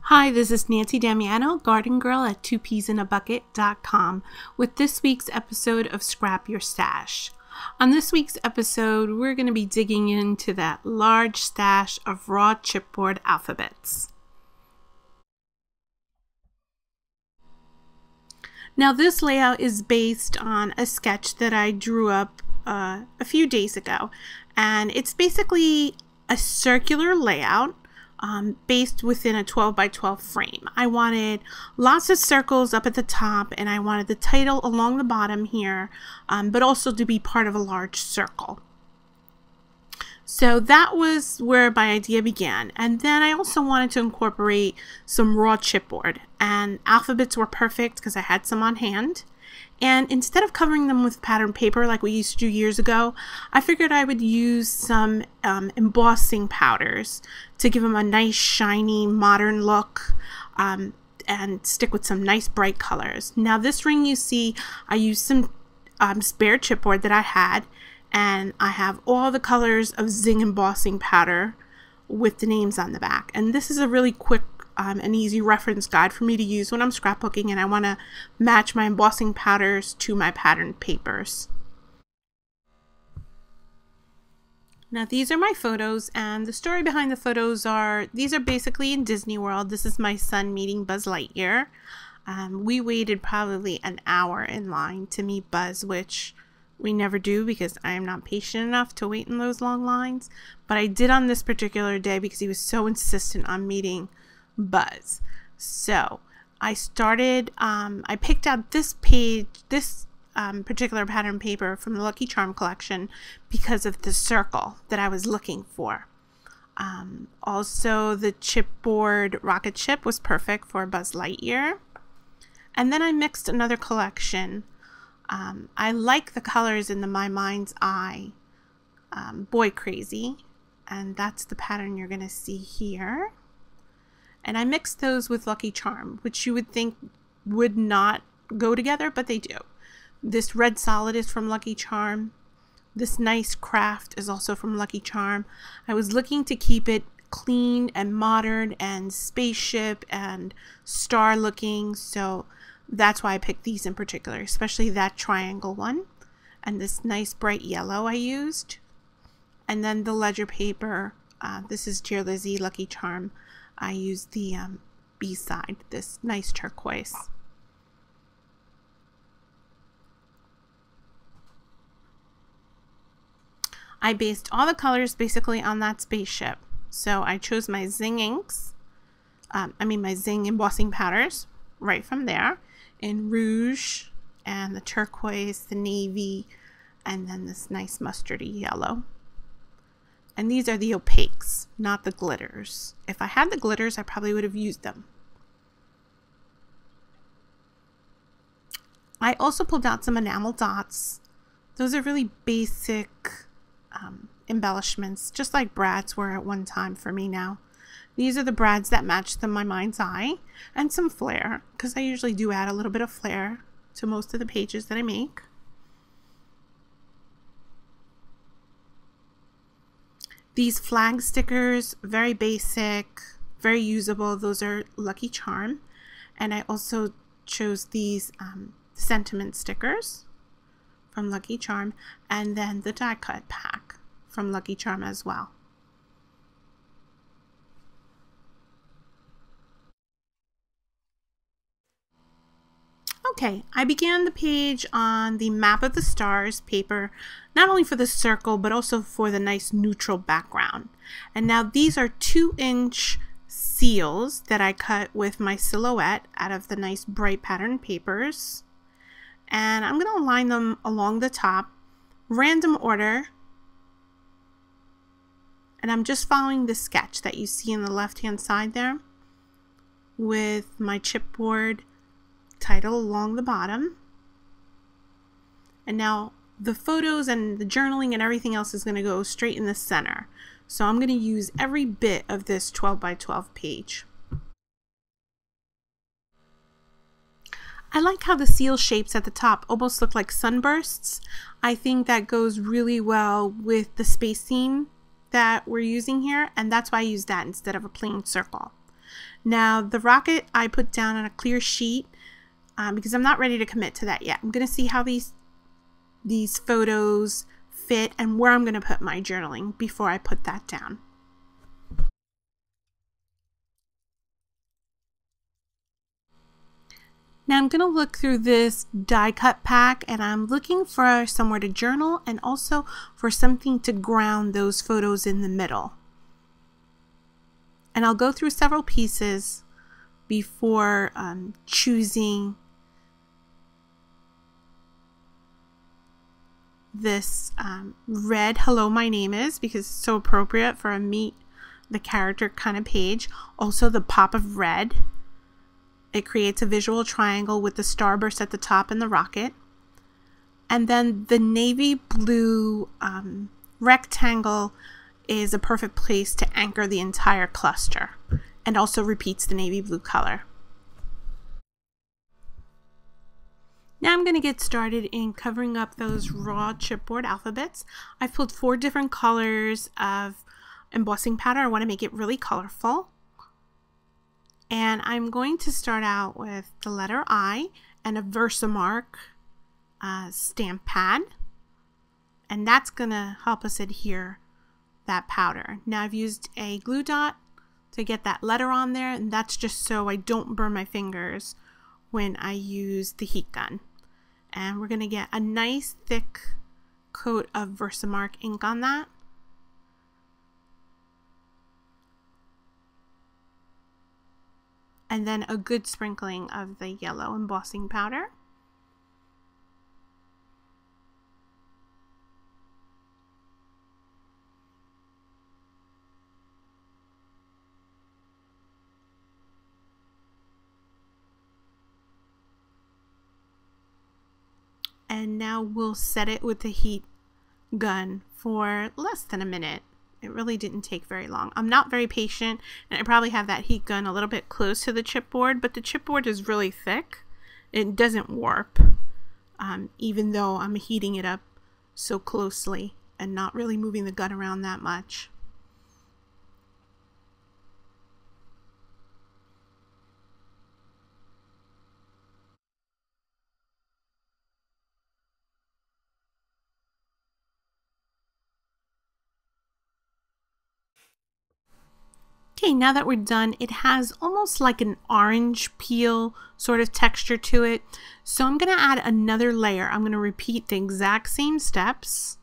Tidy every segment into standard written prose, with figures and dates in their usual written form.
Hi, this is Nancy Damiano, garden girl at 2peasinabucket.com, with this week's episode of Scrap Your Stash. On this week's episode, we're going to be digging into that large stash of raw chipboard alphabets. Now, this layout is based on a sketch that I drew up a few days ago, and it's basically a circular layout based within a 12 by 12 frame. I wanted lots of circles up at the top, and I wanted the title along the bottom here, but also to be part of a large circle. So that was where my idea began. And then I also wanted to incorporate some raw chipboard, and alphabets were perfect because I had some on hand. And instead of covering them with patterned paper like we used to do years ago, I figured I would use some embossing powders to give them a nice, shiny, modern look, and stick with some nice bright colors. Now this ring you see, I used some spare chipboard that I had, and I have all the colors of Zing embossing powder with the names on the back. And this is a really quick an easy reference guide for me to use when I'm scrapbooking and I want to match my embossing powders to my patterned papers. Now these are my photos, and the story behind the photos are, these are basically in Disney World. This is my son meeting Buzz Lightyear. We waited probably an hour in line to meet Buzz, which we never do because I am not patient enough to wait in those long lines. But I did on this particular day because he was so insistent on meeting Buzz. So I started, I picked out this page, this particular pattern paper from the Lucky Charm collection because of the circle that I was looking for. Also the chipboard rocket ship was perfect for Buzz Lightyear. And then I mixed another collection. I like the colors in the My Mind's Eye Boy Crazy, and that's the pattern you're going to see here. And I mixed those with Lucky Charm, which you would think would not go together, but they do. This red solid is from Lucky Charm. This nice craft is also from Lucky Charm. I was looking to keep it clean and modern and spaceship and star looking, so that's why I picked these in particular, especially that triangle one. And this nice bright yellow I used. And then the ledger paper, this is Dear Lizzie Lucky Charm. I used the B-side, this nice turquoise. I based all the colors basically on that spaceship. So I chose my Zing inks, my Zing embossing powders right from there in rouge and the turquoise, the navy, and then this nice mustardy yellow. And these are the opaques, not the glitters. If I had the glitters, I probably would have used them. I also pulled out some enamel dots. Those are really basic embellishments, just like brads were at one time for me now. These are the brads that match My Mind's Eye, and some flair, because I usually do add a little bit of flair to most of the pages that I make. These flag stickers, very basic, very usable. Those are Lucky Charm. And I also chose these sentiment stickers from Lucky Charm, and then the die cut pack from Lucky Charm as well. Okay, I began the page on the Map of the Stars paper, not only for the circle, but also for the nice neutral background. And now these are 2-inch seals that I cut with my silhouette out of the nice bright pattern papers. And I'm going to align them along the top, random order. And I'm just following the sketch that you see in the left-hand side there with my chipboard title along the bottom. And now the photos and the journaling and everything else is going to go straight in the center. So I'm going to use every bit of this 12 by 12 page. I like how the seal shapes at the top almost look like sunbursts. I think that goes really well with the space theme that we're using here, and that's why I used that instead of a plain circle. Now the rocket I put down on a clear sheet because I'm not ready to commit to that yet. I'm going to see how these photos fit and where I'm going to put my journaling before I put that down. Now I'm going to look through this die cut pack, and I'm looking for somewhere to journal and also for something to ground those photos in the middle. And I'll go through several pieces before choosing this red "Hello, my name is," because it's so appropriate for a meet the character kind of page. Also the pop of red. It creates a visual triangle with the starburst at the top and the rocket. And then the navy blue rectangle is a perfect place to anchor the entire cluster, and also repeats the navy blue color. Now I'm going to get started in covering up those raw chipboard alphabets. I've pulled 4 different colors of embossing powder. I want to make it really colorful. And I'm going to start out with the letter I and a Versamark stamp pad. And that's going to help us adhere that powder. Now I've used a glue dot to get that letter on there, and that's just so I don't burn my fingers when I use the heat gun. And we're going to get a nice thick coat of Versamark ink on that. And then a good sprinkling of the yellow embossing powder. And now we'll set it with the heat gun for less than a minute. It really didn't take very long. I'm not very patient, and I probably have that heat gun a little bit close to the chipboard, but the chipboard is really thick. It doesn't warp, even though I'm heating it up so closely and not really moving the gun around that much. Okay, now that we're done, it has almost like an orange peel sort of texture to it. So I'm going to add another layer. I'm going to repeat the exact same steps.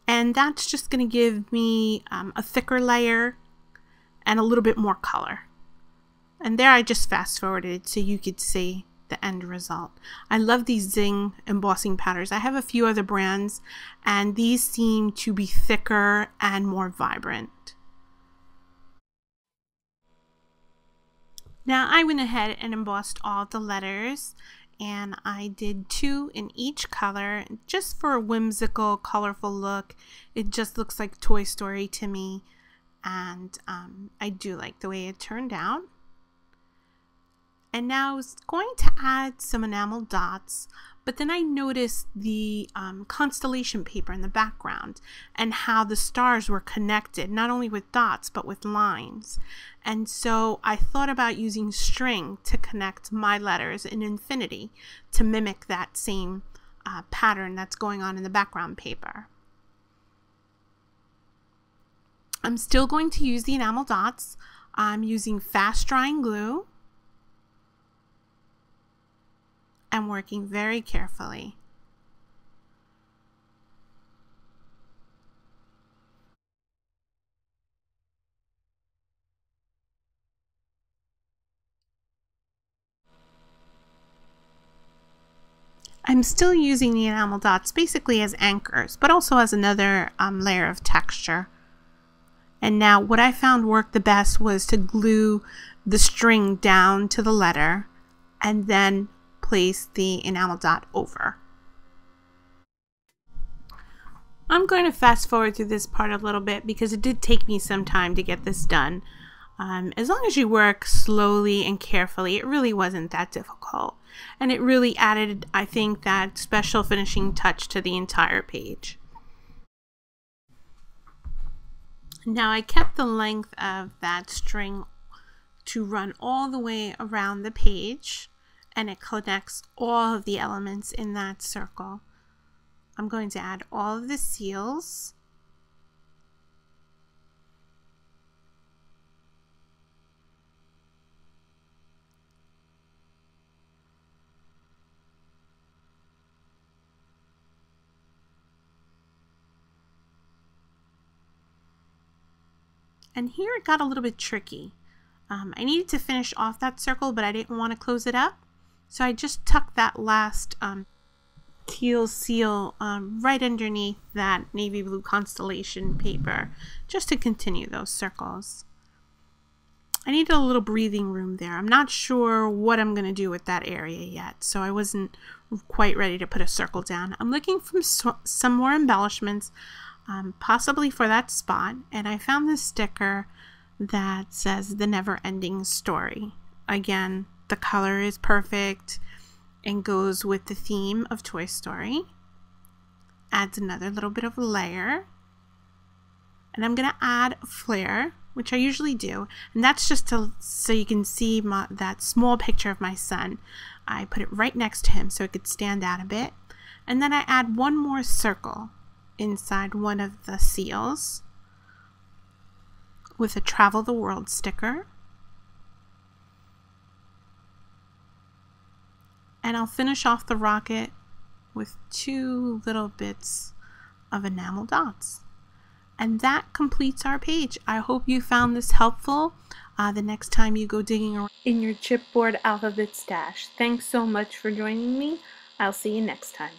And that's just going to give me a thicker layer and a little bit more color. And there I just fast forwarded so you could see the end result. I love these Zing embossing powders. I have a few other brands, and these seem to be thicker and more vibrant. Now I went ahead and embossed all the letters, and I did 2 in each color just for a whimsical, colorful look. It just looks like Toy Story to me, and I do like the way it turned out. And now I was going to add some enamel dots, but then I noticed the constellation paper in the background and how the stars were connected, not only with dots, but with lines. And so I thought about using string to connect my letters in infinity to mimic that same pattern that's going on in the background paper. I'm still going to use the enamel dots. I'm using fast drying glue. I'm working very carefully. I'm still using the enamel dots basically as anchors, but also as another layer of texture. And now what I found worked the best was to glue the string down to the letter and then place the enamel dot over. I'm going to fast forward through this part a little bit because it did take me some time to get this done. As long as you work slowly and carefully, it really wasn't that difficult. And it really added, I think, that special finishing touch to the entire page. Now I kept the length of that string to run all the way around the page, and it connects all of the elements in that circle. I'm going to add all of the seals. And here it got a little bit tricky. I needed to finish off that circle, but I didn't want to close it up. So I just tucked that last teal seal right underneath that navy blue constellation paper, just to continue those circles. I needed a little breathing room there. I'm not sure what I'm going to do with that area yet, so I wasn't quite ready to put a circle down. I'm looking for some more embellishments, possibly for that spot, and I found this sticker that says The Never Ending Story. Again, the color is perfect and goes with the theme of Toy Story. Adds another little bit of layer. And I'm going to add a flare, which I usually do, and that's just so you can see that small picture of my son. I put it right next to him so it could stand out a bit. And then I add one more circle inside one of the seals with a Travel the World sticker. And I'll finish off the rocket with 2 little bits of enamel dots. And that completes our page. I hope you found this helpful the next time you go digging around in your chipboard alphabet stash. Thanks so much for joining me. I'll see you next time.